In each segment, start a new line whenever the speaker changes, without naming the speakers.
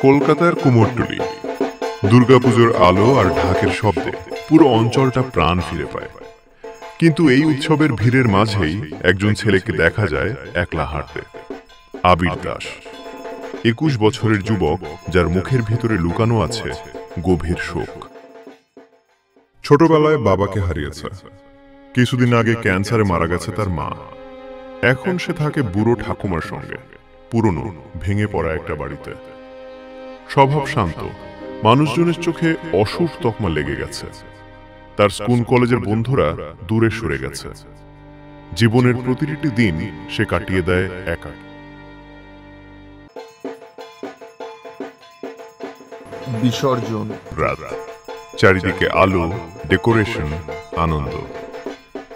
কলকাতার কুমোরটুলি দুর্গাপুজোর আলো আর ঢাকের শব্দে পুরো অঞ্চলটা প্রাণ ফিরে পায়। কিন্তু এই উৎসবের ভিড়ের মাঝেই একজন ছেলেকে দেখা যায় একলা হাঁটতে। আবির দাস, 21 বছরের যুবক, যার মুখের ভিতরে লুকানো আছে গভীর শোক। ছোটবেলায় বাবাকে হারিয়েছে, কিছুদিন আগে ক্যান্সারে মারা গেছে তার মা। এখন সে থাকে বুড়ো ঠাকুমার সঙ্গে, পুরনো ভেঙে পড়া একটা বাড়িতে। স্বভাব শান্ত, মানুষজনের চোখে অশুভ তকমা লেগে গেছে। তার স্কুল কলেজের বন্ধুরা দূরে সরে গেছে। জীবনের প্রতিটি দিন সে কাটিয়ে দেয় একা।
বিসর্জন
রাত, চারিদিকে আলো, ডেকোরেশন, আনন্দ।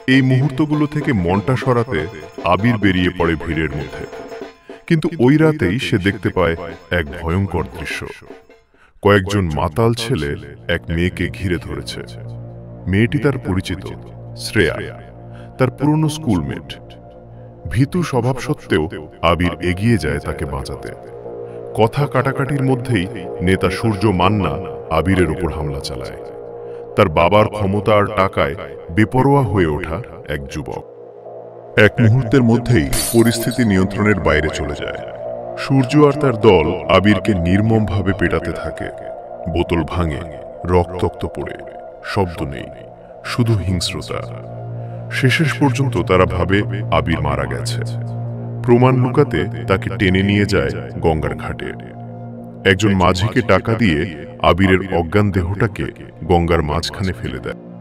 এই মুহূর্তগুলো থেকে মনটা সরাতে আবির বেরিয়ে পড়ে ভিড়ের মধ্যে। কিন্তু ওই রাতেই সে দেখতে পায় এক ভয়ঙ্কর দৃশ্য। কয়েকজন মাতাল ছেলে এক মেয়েকে ঘিরে ধরেছে। মেয়েটি তার পরিচিত শ্রেয়া, তার পুরনো স্কুলমেট। ভীতু স্বভাব সত্ত্বেও আবির এগিয়ে যায় তাকে বাঁচাতে। কথা কাটাকাটির মধ্যেই নেতা সূর্য মান্না আবিরের উপর হামলা চালায়। তার বাবার ক্ষমতা আর টাকায় বেপরোয়া হয়ে ওঠা এক যুবক। এক মুহূর্তের মধ্যেই পরিস্থিতি নিয়ন্ত্রণের বাইরে চলে যায়। সূর্য আর তার দল আবিরকে নির্মমভাবে পেটাতে থাকে। বোতল ভাঙে, রক্তাক্ত পড়ে, শব্দ নেই, শুধু হিংস্রতা। শেষ পর্যন্ত তারা ভাবে আবির মারা গেছে। প্রমাণ লুকাতে তাকে টেনে নিয়ে যায় গঙ্গার ঘাটে। একজন মাঝিকে টাকা দিয়ে আবিরের অজ্ঞান দেহটাকে গঙ্গার মাঝখানে ফেলে দেয়।